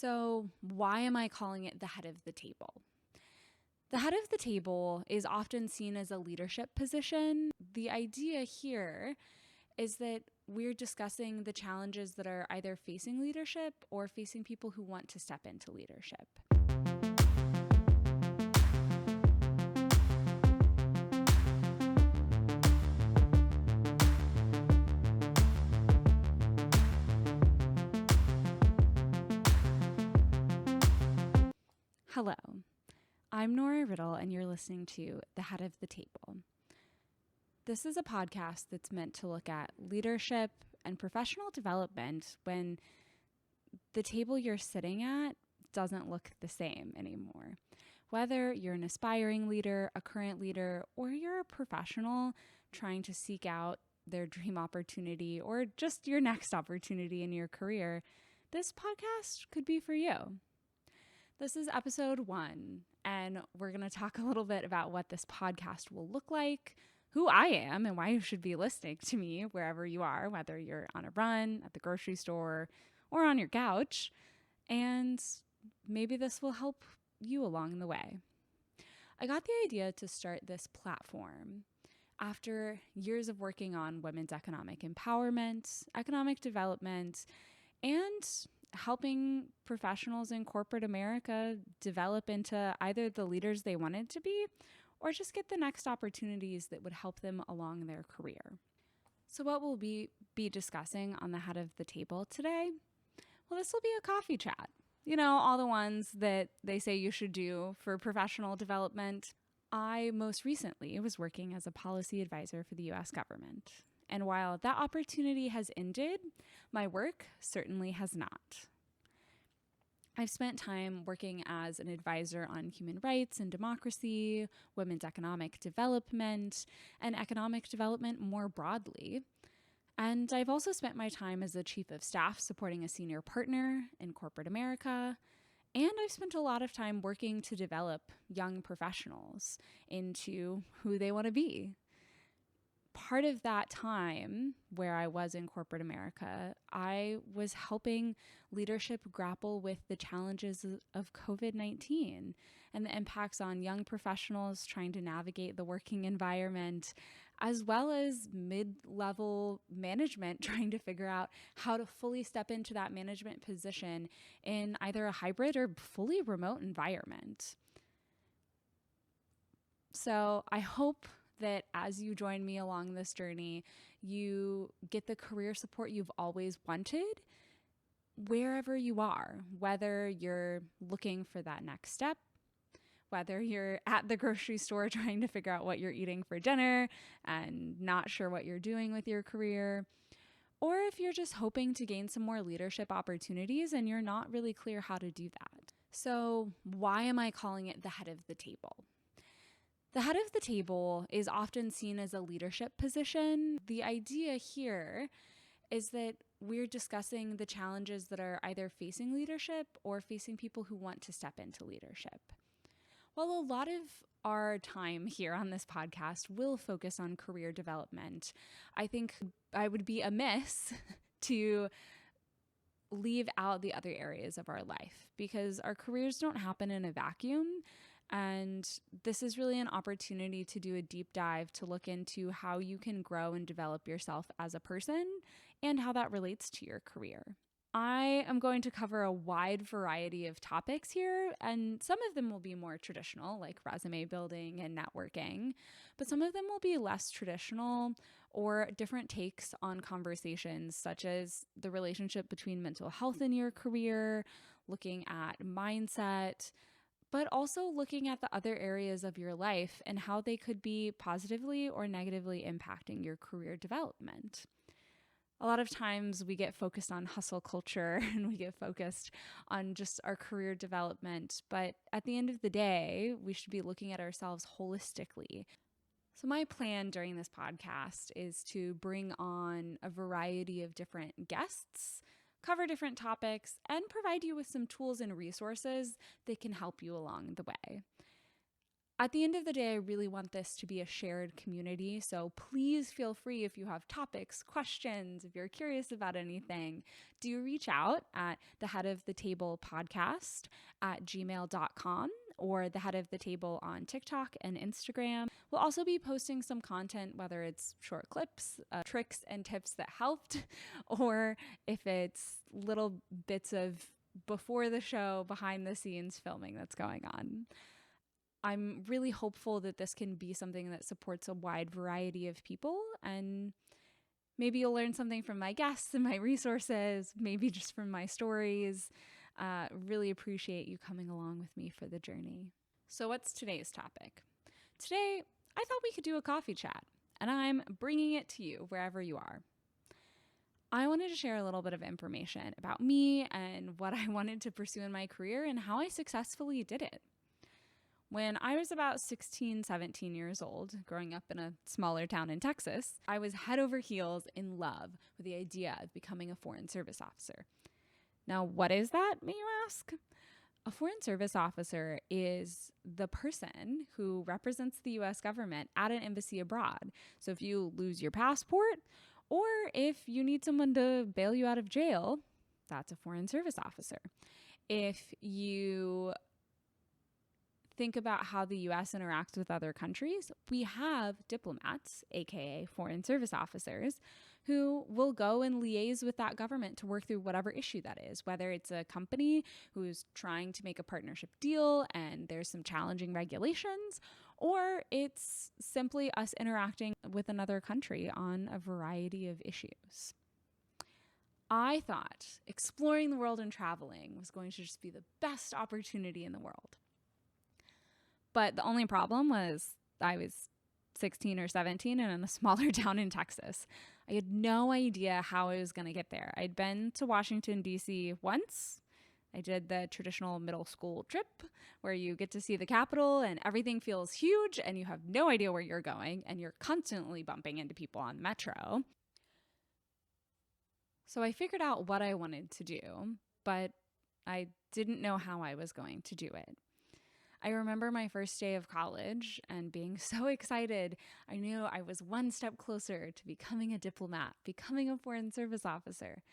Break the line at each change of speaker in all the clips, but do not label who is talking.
So, why am I calling it the head of the table? The head of the table is often seen as a leadership position. The idea here is that we're discussing the challenges that are either facing leadership or facing people who want to step into leadership. Hello, I'm Nora Riddle, and you're listening to The Head of the Table. This is a podcast that's meant to look at leadership and professional development when the table you're sitting at doesn't look the same anymore. Whether you're an aspiring leader, a current leader, or you're a professional trying to seek out their dream opportunity or just your next opportunity in your career, this podcast could be for you. This is episode 1, and we're going to talk a little bit about what this podcast will look like, who I am, and why you should be listening to me wherever you are, whether you're on a run, at the grocery store, or on your couch. And maybe this will help you along the way. I got the idea to start this platform after years of working on women's economic empowerment, economic development, and helping professionals in corporate America develop into either the leaders they wanted to be or just get the next opportunities that would help them along their career. So what will we be discussing on the head of the table today? Well, this will be a coffee chat. You know, all the ones that they say you should do for professional development. I most recently was working as a policy advisor for the U.S. government. And while that opportunity has ended, my work certainly has not. I've spent time working as an advisor on human rights and democracy, women's economic development, and economic development more broadly. And I've also spent my time as a chief of staff supporting a senior partner in corporate America. And I've spent a lot of time working to develop young professionals into who they want to be. Part of that time where I was in corporate America, I was helping leadership grapple with the challenges of COVID-19 and the impacts on young professionals trying to navigate the working environment, as well as mid-level management trying to figure out how to fully step into that management position in either a hybrid or fully remote environment. So I hope that as you join me along this journey, you get the career support you've always wanted wherever you are, whether you're looking for that next step, whether you're at the grocery store trying to figure out what you're eating for dinner and not sure what you're doing with your career, or if you're just hoping to gain some more leadership opportunities and you're not really clear how to do that. So why am I calling it the head of the table? The head of the table is often seen as a leadership position. The idea here is that we're discussing the challenges that are either facing leadership or facing people who want to step into leadership. While a lot of our time here on this podcast will focus on career development, I think I would be amiss to leave out the other areas of our life because our careers don't happen in a vacuum. And this is really an opportunity to do a deep dive to look into how you can grow and develop yourself as a person and how that relates to your career. I am going to cover a wide variety of topics here, and some of them will be more traditional, like resume building and networking, but some of them will be less traditional or different takes on conversations, such as the relationship between mental health in your career, looking at mindset, but also looking at the other areas of your life and how they could be positively or negatively impacting your career development. A lot of times we get focused on hustle culture and we get focused on just our career development, but at the end of the day, we should be looking at ourselves holistically. So my plan during this podcast is to bring on a variety of different guests, cover different topics, and provide you with some tools and resources that can help you along the way. At the end of the day, I really want this to be a shared community. So please feel free if you have topics, questions, if you're curious about anything, do reach out at the Head of the Table podcast at gmail.com or the Head of the Table on TikTok and Instagram. We'll also be posting some content, whether it's short clips, tricks and tips that helped, or if it's little bits of before the show, behind the scenes filming that's going on. I'm really hopeful that this can be something that supports a wide variety of people, and maybe you'll learn something from my guests and my resources, maybe just from my stories. Really appreciate you coming along with me for the journey. So what's today's topic? Today, I thought we could do a coffee chat, and I'm bringing it to you wherever you are. I wanted to share a little bit of information about me and what I wanted to pursue in my career and how I successfully did it. When I was about 16, 17 years old, growing up in a smaller town in Texas, I was head over heels in love with the idea of becoming a Foreign Service Officer. Now, what is that, may you ask? A Foreign Service Officer is the person who represents the U.S. government at an embassy abroad. So if you lose your passport, or if you need someone to bail you out of jail, that's a Foreign Service Officer. If you think about how the U.S. interacts with other countries, we have diplomats, aka Foreign Service Officers, who will go and liaise with that government to work through whatever issue that is, whether it's a company who's trying to make a partnership deal and there's some challenging regulations, or it's simply us interacting with another country on a variety of issues. I thought exploring the world and traveling was going to just be the best opportunity in the world. But the only problem was I was 16 or 17 and in a smaller town in Texas. I had no idea how I was going to get there. I'd been to Washington, D.C. once. I did the traditional middle school trip where you get to see the Capitol and everything feels huge and you have no idea where you're going and you're constantly bumping into people on the metro. So I figured out what I wanted to do, but I didn't know how I was going to do it. I remember my first day of college and being so excited. I knew I was one step closer to becoming a diplomat, becoming a Foreign Service Officer,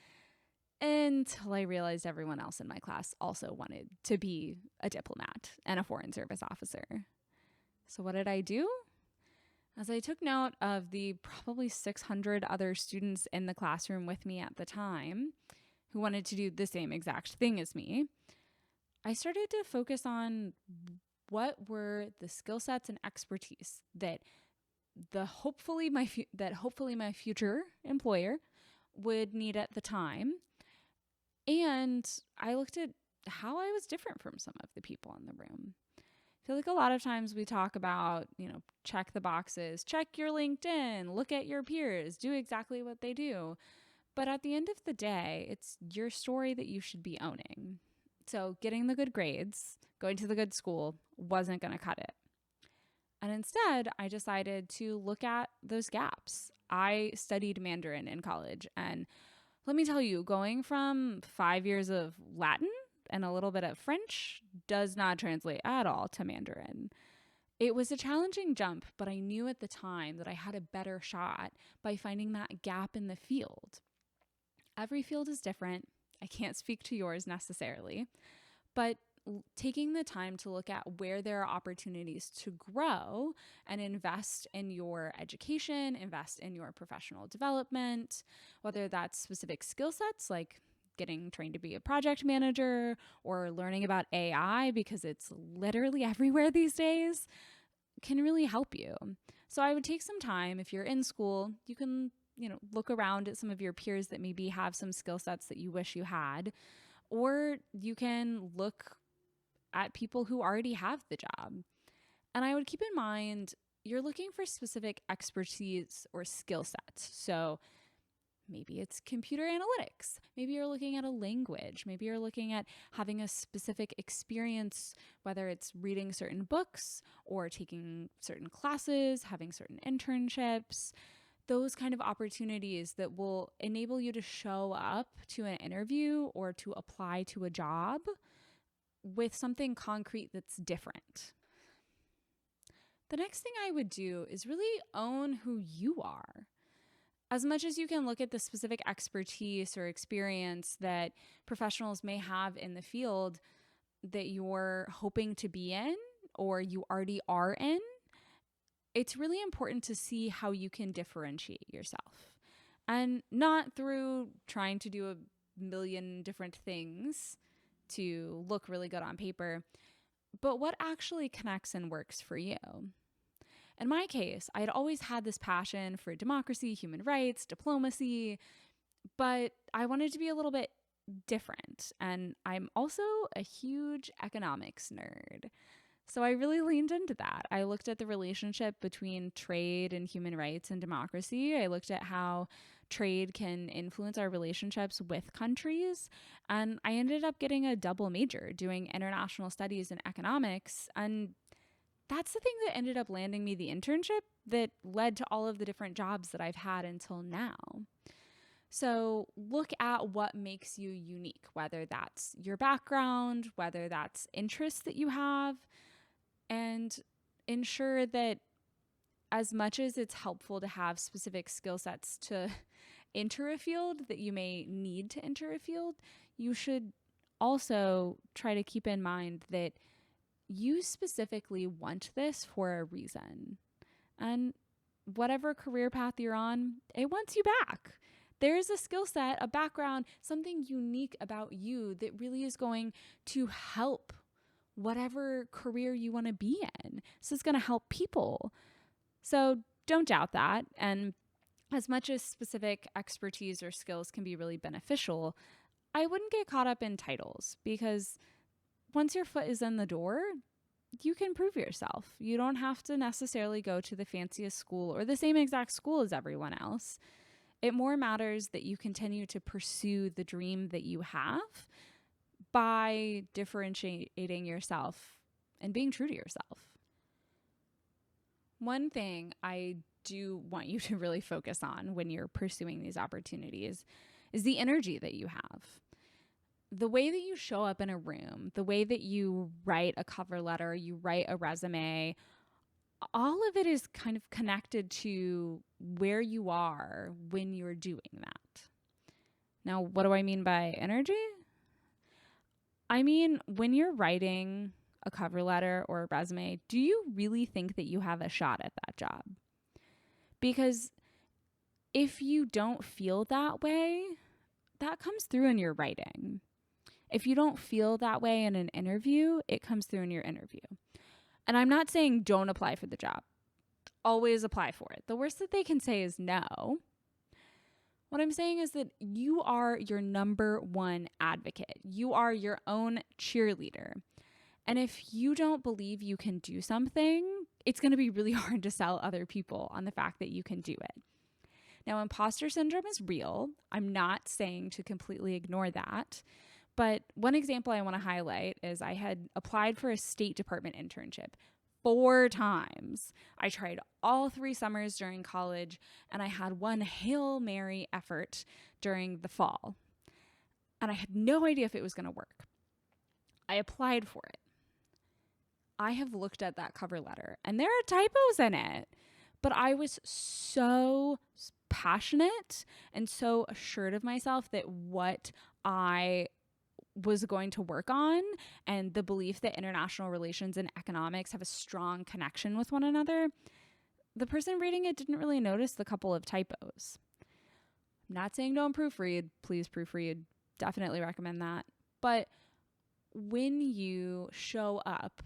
until I realized everyone else in my class also wanted to be a diplomat and a Foreign Service Officer. So what did I do? As I took note of the probably 600 other students in the classroom with me at the time who wanted to do the same exact thing as me, I started to focus on what were the skill sets and expertise that hopefully my future employer would need at the time. And I looked at how I was different from some of the people in the room. I feel like a lot of times we talk about, check the boxes, check your LinkedIn, look at your peers, do exactly what they do. But at the end of the day, it's your story that you should be owning. So getting the good grades, going to the good school wasn't going to cut it. And instead, I decided to look at those gaps. I studied Mandarin in college. And let me tell you, going from 5 years of Latin and a little bit of French does not translate at all to Mandarin. It was a challenging jump, but I knew at the time that I had a better shot by finding that gap in the field. Every field is different. I can't speak to yours necessarily, but taking the time to look at where there are opportunities to grow and invest in your education, invest in your professional development, whether that's specific skill sets like getting trained to be a project manager or learning about AI because it's literally everywhere these days, can really help you. So I would take some time. If you're in school, you can look around at some of your peers that maybe have some skill sets that you wish you had, or you can look at people who already have the job. And I would keep in mind, you're looking for specific expertise or skill sets. So maybe it's computer analytics. Maybe you're looking at a language. Maybe you're looking at having a specific experience, whether it's reading certain books or taking certain classes, having certain internships. Those kind of opportunities that will enable you to show up to an interview or to apply to a job with something concrete that's different. The next thing I would do is really own who you are. As much as you can look at the specific expertise or experience that professionals may have in the field that you're hoping to be in or you already are in, it's really important to see how you can differentiate yourself. And not through trying to do a million different things to look really good on paper, but what actually connects and works for you. In my case, I had always had this passion for democracy, human rights, diplomacy, but I wanted to be a little bit different. And I'm also a huge economics nerd. So I really leaned into that. I looked at the relationship between trade and human rights and democracy. I looked at how trade can influence our relationships with countries. And I ended up getting a double major doing international studies and economics. And that's the thing that ended up landing me the internship that led to all of the different jobs that I've had until now. So look at what makes you unique, whether that's your background, whether that's interests that you have, and ensure that as much as it's helpful to have specific skill sets to enter a field that you may need to enter a field, you should also try to keep in mind that you specifically want this for a reason. And whatever career path you're on, it wants you back. There's a skill set, a background, something unique about you that really is going to help whatever career you want to be in. So it's going to help people. So don't doubt that. And as much as specific expertise or skills can be really beneficial, I wouldn't get caught up in titles, because once your foot is in the door, you can prove yourself. You don't have to necessarily go to the fanciest school or the same exact school as everyone else. It more matters that you continue to pursue the dream that you have by differentiating yourself and being true to yourself. One thing I do want you to really focus on when you're pursuing these opportunities is the energy that you have. The way that you show up in a room, the way that you write a cover letter, you write a resume, all of it is kind of connected to where you are when you're doing that. Now, what do I mean by energy? I mean, when you're writing a cover letter or a resume, do you really think that you have a shot at that job? Because if you don't feel that way, that comes through in your writing. If you don't feel that way in an interview, it comes through in your interview. And I'm not saying don't apply for the job. Always apply for it. The worst that they can say is no. What I'm saying is that you are your number one advocate. You are your own cheerleader. And if you don't believe you can do something, it's going to be really hard to sell other people on the fact that you can do it. Now, imposter syndrome is real. I'm not saying to completely ignore that. But one example I want to highlight is I had applied for a State Department internship 4 times. I tried all 3 summers during college, and I had one Hail Mary effort during the fall. And I had no idea if it was going to work. I applied for it. I have looked at that cover letter, and there are typos in it. But I was so passionate and so assured of myself that what I was going to work on, and the belief that international relations and economics have a strong connection with one another, the person reading it didn't really notice the couple of typos. I'm not saying don't proofread. Please proofread. Definitely recommend that. But when you show up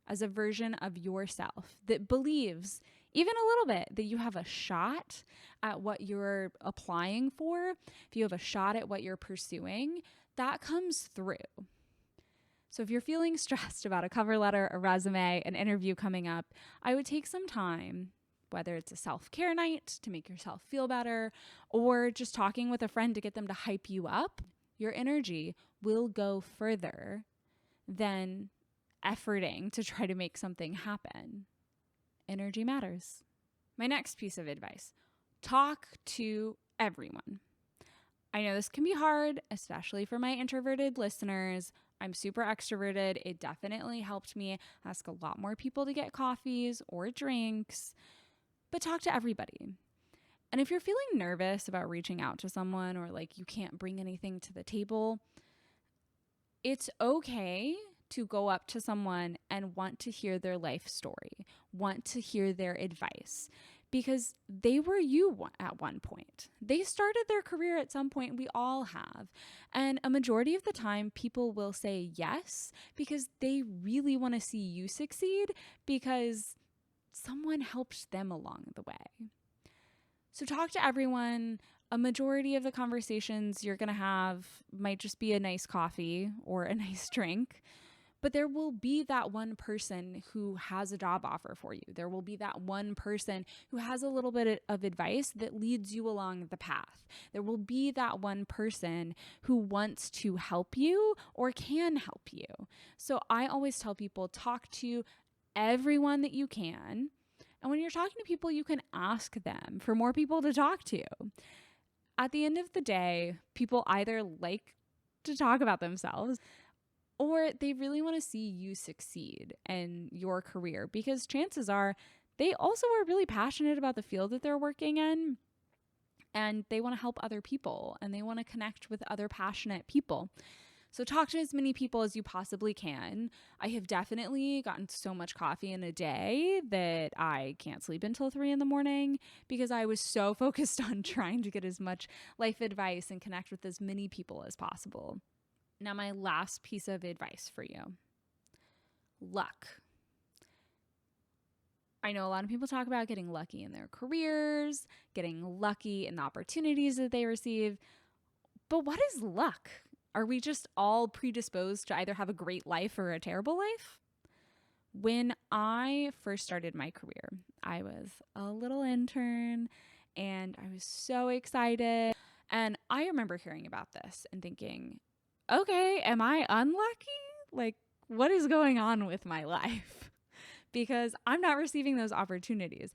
as a version of yourself that believes even a little bit that you have a shot at what you're applying for, if you have a shot at what you're pursuing, that comes through. So if you're feeling stressed about a cover letter, a resume, an interview coming up, I would take some time, whether it's a self-care night to make yourself feel better, or just talking with a friend to get them to hype you up. Your energy will go further than efforting to try to make something happen. Energy matters. My next piece of advice: talk to everyone. I know this can be hard, especially for my introverted listeners. I'm super extroverted. It definitely helped me ask a lot more people to get coffees or drinks, but talk to everybody. And if you're feeling nervous about reaching out to someone or like you can't bring anything to the table, it's okay to go up to someone and want to hear their life story, want to hear their advice, because they were you at one point. They started their career at some point. We all have. And a majority of the time, people will say yes because they really want to see you succeed because someone helped them along the way. So talk to everyone. A majority of the conversations you're going to have might just be a nice coffee or a nice drink, but there will be that one person who has a job offer for you. There will be that one person who has a little bit of advice that leads you along the path. There will be that one person who wants to help you or can help you. So I always tell people, talk to everyone that you can. And when you're talking to people, you can ask them for more people to talk to. At the end of the day, people either like to talk about themselves or they really want to see you succeed in your career because chances are they also are really passionate about the field that they're working in and they want to help other people and they want to connect with other passionate people. So talk to as many people as you possibly can. I have definitely gotten so much coffee in a day that I can't sleep until 3 a.m. because I was so focused on trying to get as much life advice and connect with as many people as possible. Now, my last piece of advice for you. Luck. I know a lot of people talk about getting lucky in their careers, getting lucky in the opportunities that they receive. But what is luck? Are we just all predisposed to either have a great life or a terrible life? When I first started my career, I was a little intern and I was so excited. And I remember hearing about this and thinking, okay, am I unlucky? Like, what is going on with my life? Because I'm not receiving those opportunities.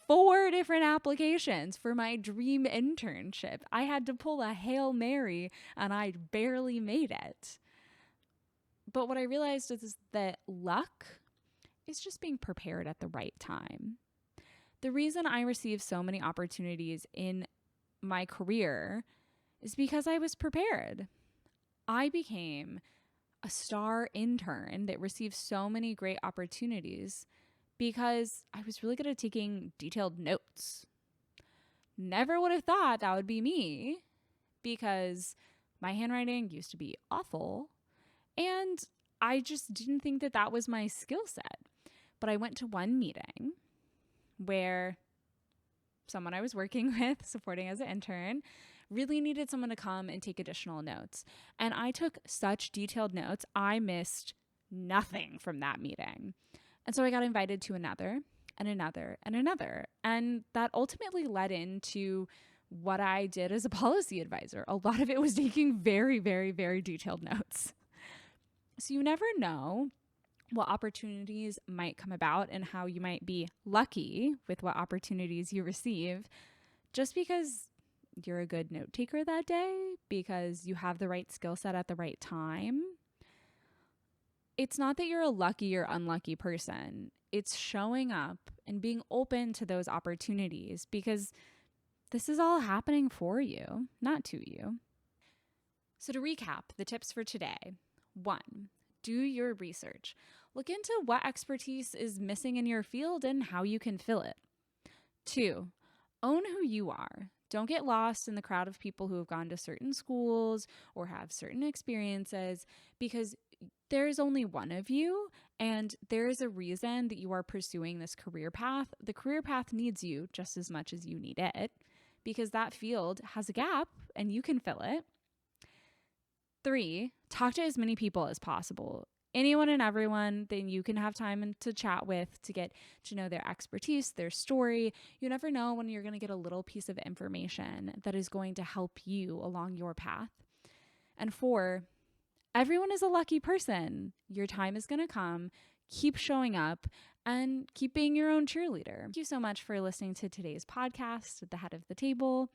4 different applications for my dream internship. I had to pull a Hail Mary and I barely made it. But what I realized is that luck is just being prepared at the right time. The reason I received so many opportunities in my career is because I was prepared. I became a star intern that received so many great opportunities because I was really good at taking detailed notes. Never would have thought that would be me because my handwriting used to be awful and I just didn't think that that was my skill set. But I went to one meeting where someone I was working with, supporting as an intern, really needed someone to come and take additional notes. And I took such detailed notes, I missed nothing from that meeting. And so I got invited to another and another and another. And that ultimately led into what I did as a policy advisor. A lot of it was taking very, very, very detailed notes. So you never know what opportunities might come about and how you might be lucky with what opportunities you receive just because you're a good note taker that day, because you have the right skill set at the right time. It's not that you're a lucky or unlucky person. It's showing up and being open to those opportunities because this is all happening for you, not to you. So to recap the tips for today, 1, do your research. Look into what expertise is missing in your field and how you can fill it. 2, own who you are. Don't get lost in the crowd of people who have gone to certain schools or have certain experiences because there's only one of you and there is a reason that you are pursuing this career path. The career path needs you just as much as you need it because that field has a gap and you can fill it. 3, talk to as many people as possible. Anyone and everyone that you can have time to chat with to get to know their expertise, their story. You never know when you're going to get a little piece of information that is going to help you along your path. And 4, everyone is a lucky person. Your time is going to come. Keep showing up and keep being your own cheerleader. Thank you so much for listening to today's podcast at the Head of the Table.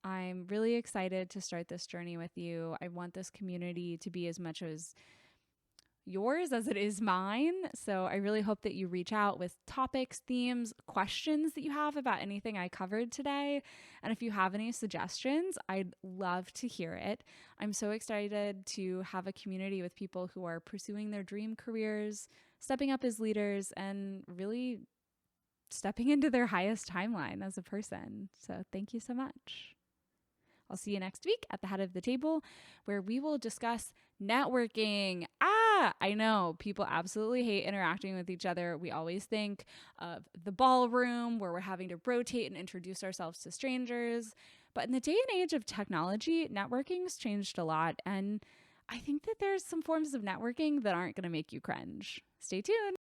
I'm really excited to start this journey with you. I want this community to be as much as yours as it is mine. So I really hope that you reach out with topics, themes, questions that you have about anything I covered today. And if you have any suggestions, I'd love to hear it. I'm so excited to have a community with people who are pursuing their dream careers, stepping up as leaders, and really stepping into their highest timeline as a person. So thank you so much. I'll see you next week at the Head of the Table, where we will discuss networking. I know people absolutely hate interacting with each other. We always think of the ballroom where we're having to rotate and introduce ourselves to strangers. But in the day and age of technology, networking's changed a lot. And I think that there's some forms of networking that aren't going to make you cringe. Stay tuned.